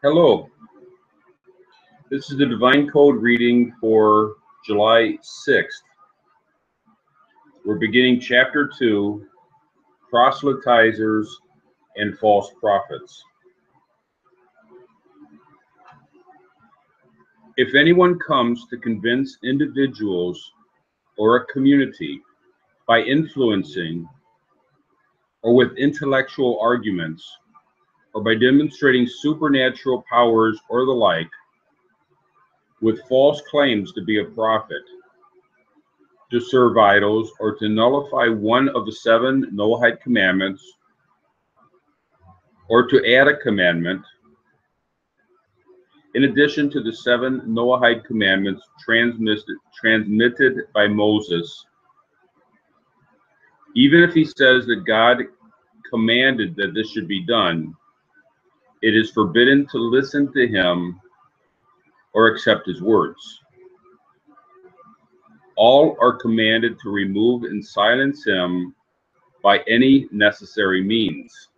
Hello, this is the Divine Code reading for July 6th. We're beginning Chapter 2, Proselytizers and False Prophets. If anyone comes to convince individuals or a community by influencing or with intellectual arguments or by demonstrating supernatural powers or the like, with false claims to be a prophet, to serve idols, or to nullify one of the 7 Noahide commandments, or to add a commandment, in addition to the 7 Noahide commandments transmitted by Moses, even if he says that God commanded that this should be done, it is forbidden to listen to him or accept his words. All are commanded to remove and silence him by any necessary means.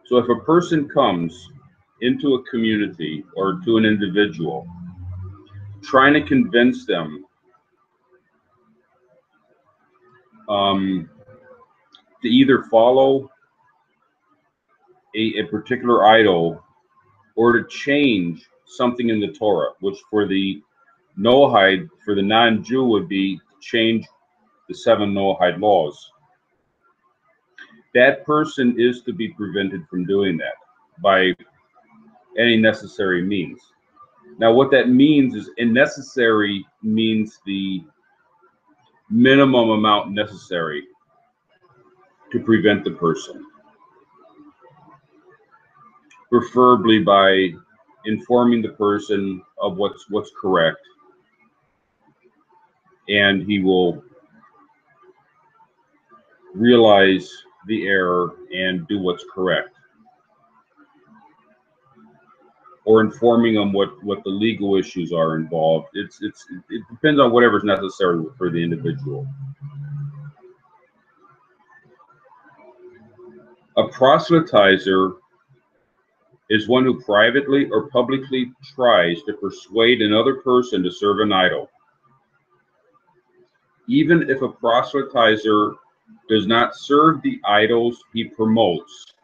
So if a person comes into a community or to an individual, trying to convince them to either follow a particular idol or to change something in the Torah, which for the Noahide, for the non-Jew, would be change the 7 Noahide laws. That person is to be prevented from doing that by any necessary means. Now, what that means is, necessary means the minimum amount necessary to prevent the person, preferably by informing the person of what's correct, and he will realize the error and do what's correct, or informing them what the legal issues are involved. It depends on whatever's necessary for the individual. A proselytizer is one who privately or publicly tries to persuade another person to serve an idol. Even if a proselytizer does not serve the idols he promotes,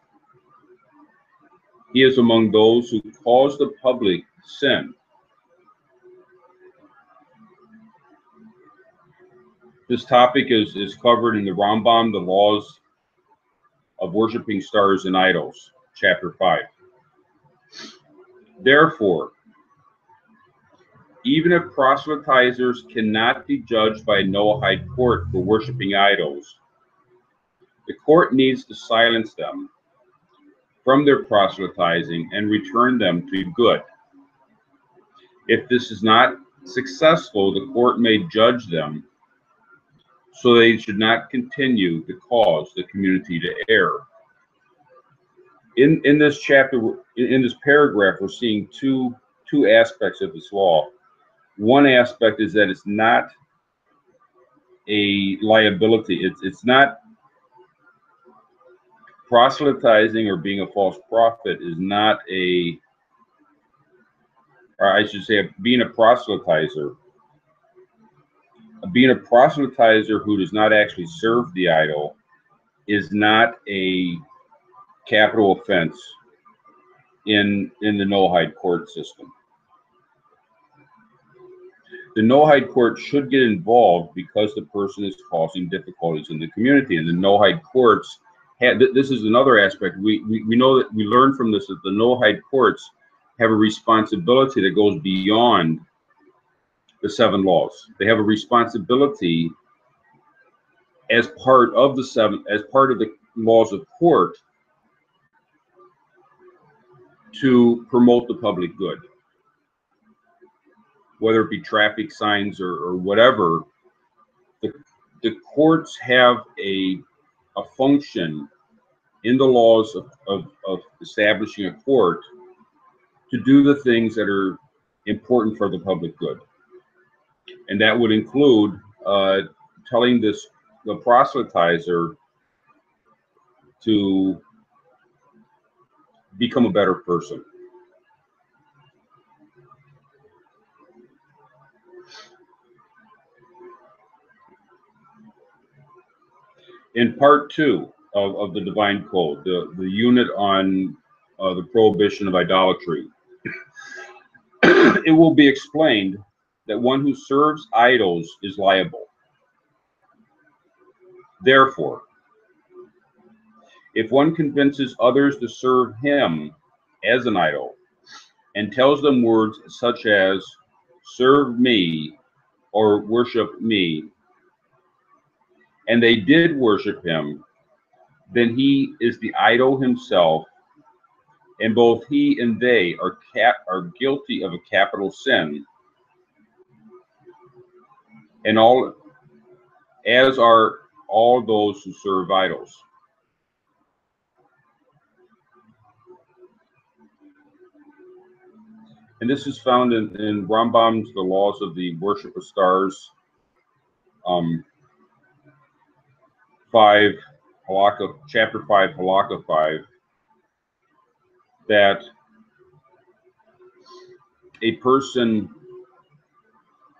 he is among those who cause the public sin. This topic is covered in the Rambam, The Laws of Worshipping Stars and Idols, Chapter 5. Therefore, even if proselytizers cannot be judged by a Noahide court for worshiping idols, the court needs to silence them from their proselytizing and return them to good. If this is not successful, the court may judge them so they should not continue to cause the community to err. In this chapter, in this paragraph, we're seeing two aspects of this law. One aspect is that it's not a liability. It's not proselytizing or being a false prophet is not a, or I should say, being a proselytizer. Being a proselytizer who does not actually serve the idol is not a capital offense in the Noahide court system. The Noahide court should get involved because the person is causing difficulties in the community, and the Noahide courts have, this is another aspect. We know that we learn from this that the Noahide courts have a responsibility that goes beyond the 7 laws. They have a responsibility as part of the 7, as part of the laws of court, to promote the public good, whether it be traffic signs or whatever. The courts have a function in the laws of establishing a court to do the things that are important for the public good. And that would include telling the proselytizer to become a better person. In part 2 of the Divine Code, the unit on the prohibition of idolatry, it will be explained that one who serves idols is liable. Therefore, if one convinces others to serve him as an idol and tells them words such as serve me or worship me, and they did worship him, then he is the idol himself, and both he and they are guilty of a capital sin, and as are all those who serve idols. And this is found in Rambam's The Laws of the Worship of Stars, 5, halakha, chapter 5, halakha 5, that a person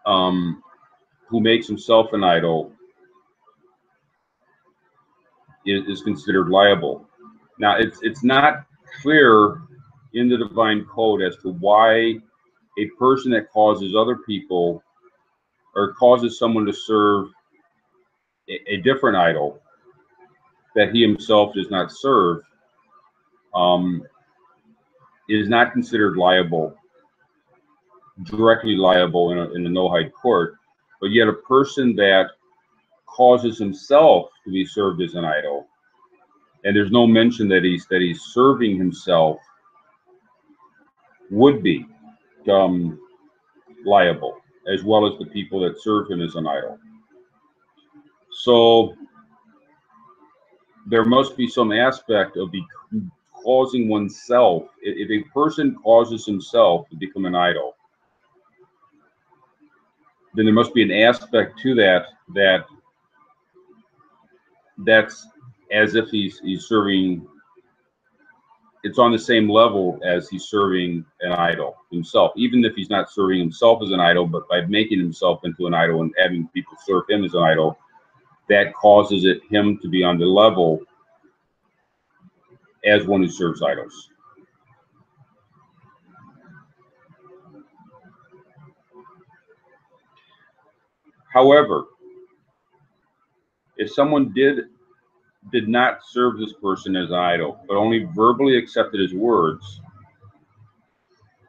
who makes himself an idol is considered liable. Now, it's not clear in the Divine Code as to why a person that causes other people or causes someone to serve a different idol that he himself does not serve is not considered liable, directly liable in a Noahide court, but yet a person that causes himself to be served as an idol, and there's no mention that he's serving himself, would be liable, as well as the people that serve him as an idol. So there must be some aspect of the causing oneself. If a person causes himself to become an idol, then there must be an aspect to that's as if he's serving. It's on the same level as he's serving an idol himself, even if he's not serving himself as an idol, but by making himself into an idol and having people serve him as an idol, that causes him to be on the level as one who serves idols. However, if someone did not serve this person as an idol, but only verbally accepted his words,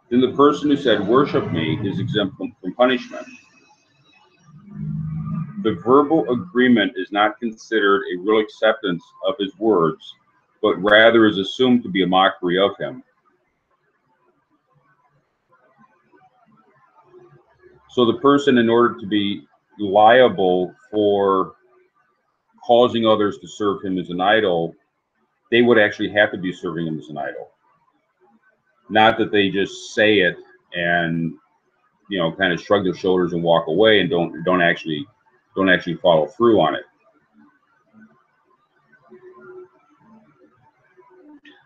then the person who said, worship me, is exempt from punishment. The verbal agreement is not considered a real acceptance of his words, but rather is assumed to be a mockery of him. So the person, in order to be liable for causing others to serve him as an idol, they would actually have to be serving him as an idol. Not that they just say it and, you know, kind of shrug their shoulders and walk away and don't actually follow through on it.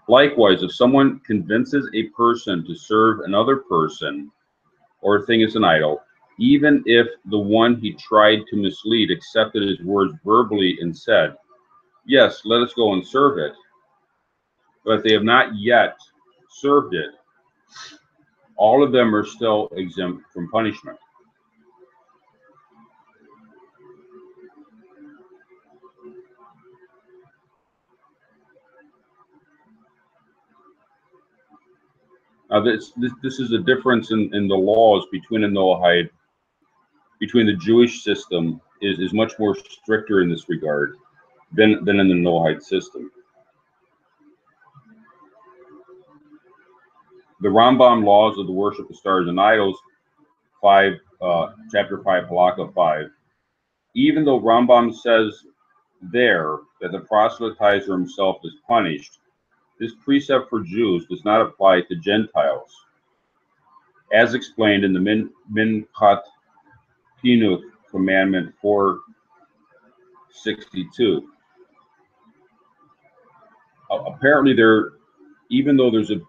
Likewise, if someone convinces a person to serve another person or thing as an idol, even if the one he tried to mislead accepted his words verbally and said, yes, let us go and serve it, but they have not yet served it, all of them are still exempt from punishment. Now, this is a difference in the laws between a Noahide, between the Jewish system is much more stricter in this regard than in the Noahide system. The Rambam Laws of the Worship of Stars and Idols, chapter 5, halakha 5. Even though Rambam says there that the proselytizer himself is punished, this precept for Jews does not apply to Gentiles, as explained in the Minkat Pinuk Commandment 462. Apparently, there even though there's a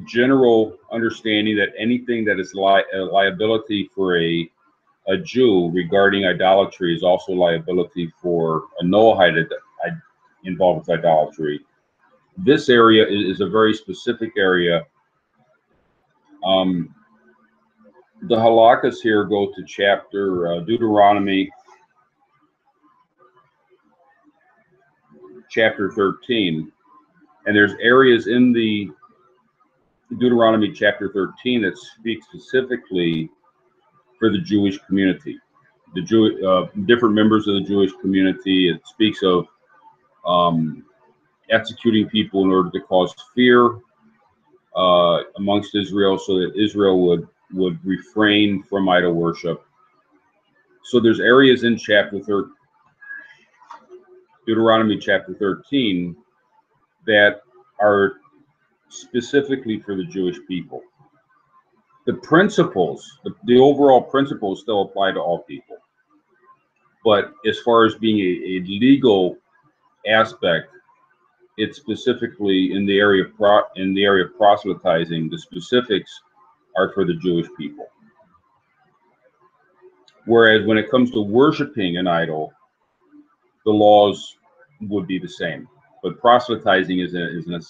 general understanding that anything that is a liability for a Jew regarding idolatry is also liability for a Noahide involved with idolatry. This area is a very specific area. The halakas here go to chapter Deuteronomy chapter 13, and there's areas in the Deuteronomy chapter 13 that speak specifically for the Jewish community, the different members of the Jewish community. It speaks of executing people in order to cause fear amongst Israel, so that Israel would refrain from idol worship. So there's areas in Deuteronomy chapter 13 that are specifically for the Jewish people. The principles, the overall principles still apply to all people. But as far as being a legal aspect, it's specifically in the area of proselytizing. The specifics are for the Jewish people. Whereas when it comes to worshiping an idol, the laws would be the same. But proselytizing is in a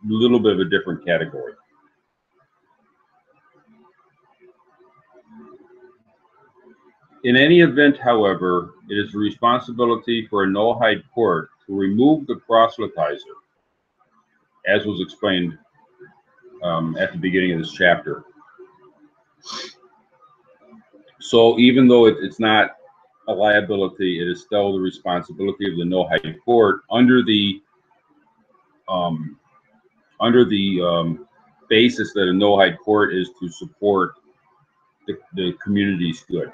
little bit of a different category. In any event, however, it is the responsibility for a Noahide court to remove the proselytizer, as was explained at the beginning of this chapter. So even though it's not a liability, it is still the responsibility of the Noahide court under the basis that a Noahide court is to support the community's good.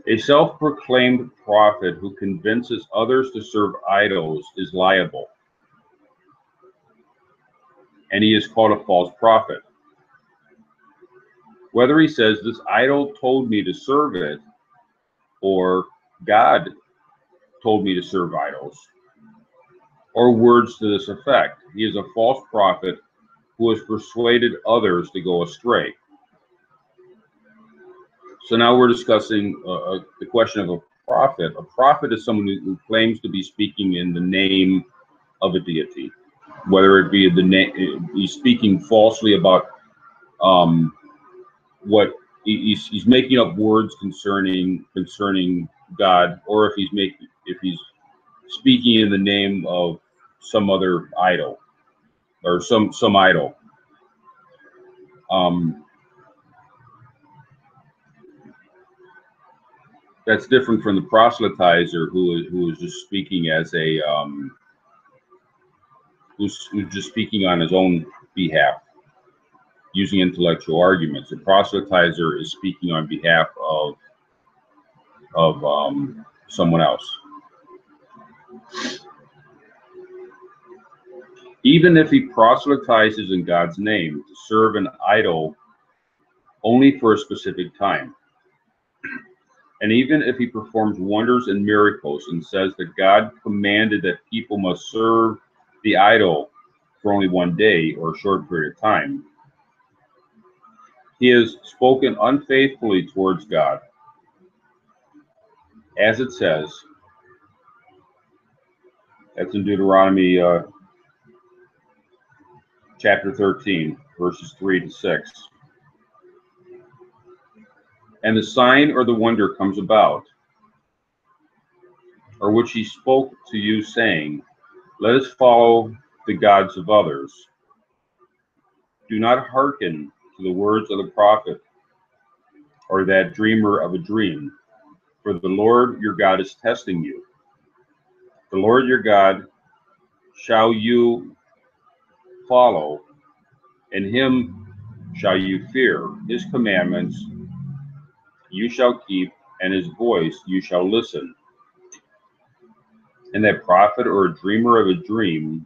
A self-proclaimed prophet who convinces others to serve idols is liable, and he is called a false prophet. Whether he says, "This idol told me to serve it," or "God told me to serve idols," or words to this effect, he is a false prophet who has persuaded others to go astray. So now we're discussing the question of a prophet. A prophet is someone who claims to be speaking in the name of a deity, whether it be the name he's speaking falsely about what he's making up words concerning God, or if he's speaking in the name of some other idol or some idol. That's different from the proselytizer who is just speaking as a who's just speaking on his own behalf, using intellectual arguments. The proselytizer is speaking on behalf of someone else. Even if he proselytizes in God's name to serve an idol only for a specific time, and even if he performs wonders and miracles and says that God commanded that people must serve the idol for only one day or a short period of time, he has spoken unfaithfully towards God. As it says, that's in Deuteronomy chapter 13, verses 3 to 6. And the sign or the wonder comes about, or which he spoke to you, saying, "Let us follow the gods of others." Do not hearken to the words of the prophet or that dreamer of a dream, for the Lord your God is testing you. The Lord your God shall you follow, and him shall you fear. His commandments you shall keep, and his voice you shall listen. And that prophet or a dreamer of a dream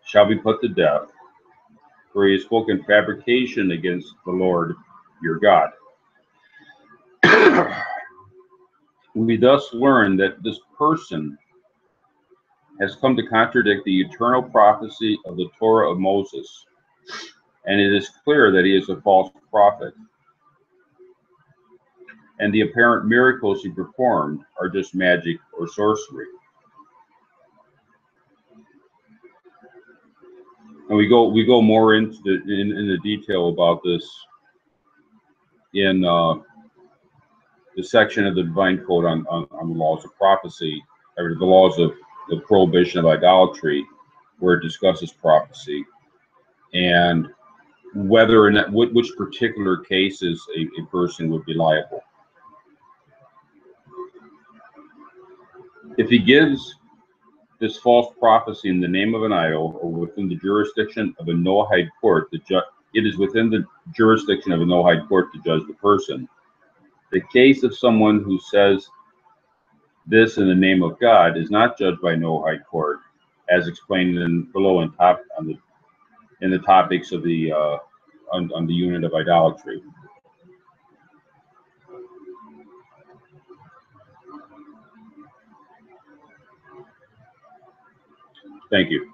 shall be put to death, for he has spoken fabrication against the Lord your God. We thus learn that this person has come to contradict the eternal prophecy of the Torah of Moses, and it is clear that he is a false prophet, and the apparent miracles he performed are just magic or sorcery. And we go more into the detail about this in the section of the Divine Code on the laws of prophecy, or the laws of the prohibition of idolatry, where it discusses prophecy and whether or not which particular cases a person would be liable. If he gives this false prophecy in the name of an idol or within the jurisdiction of a Noahide court, it is within the jurisdiction of a Noahide court to judge the person. The case of someone who says this in the name of God is not judged by Noahide court, as explained below in the topics of the on the unit of idolatry. Thank you.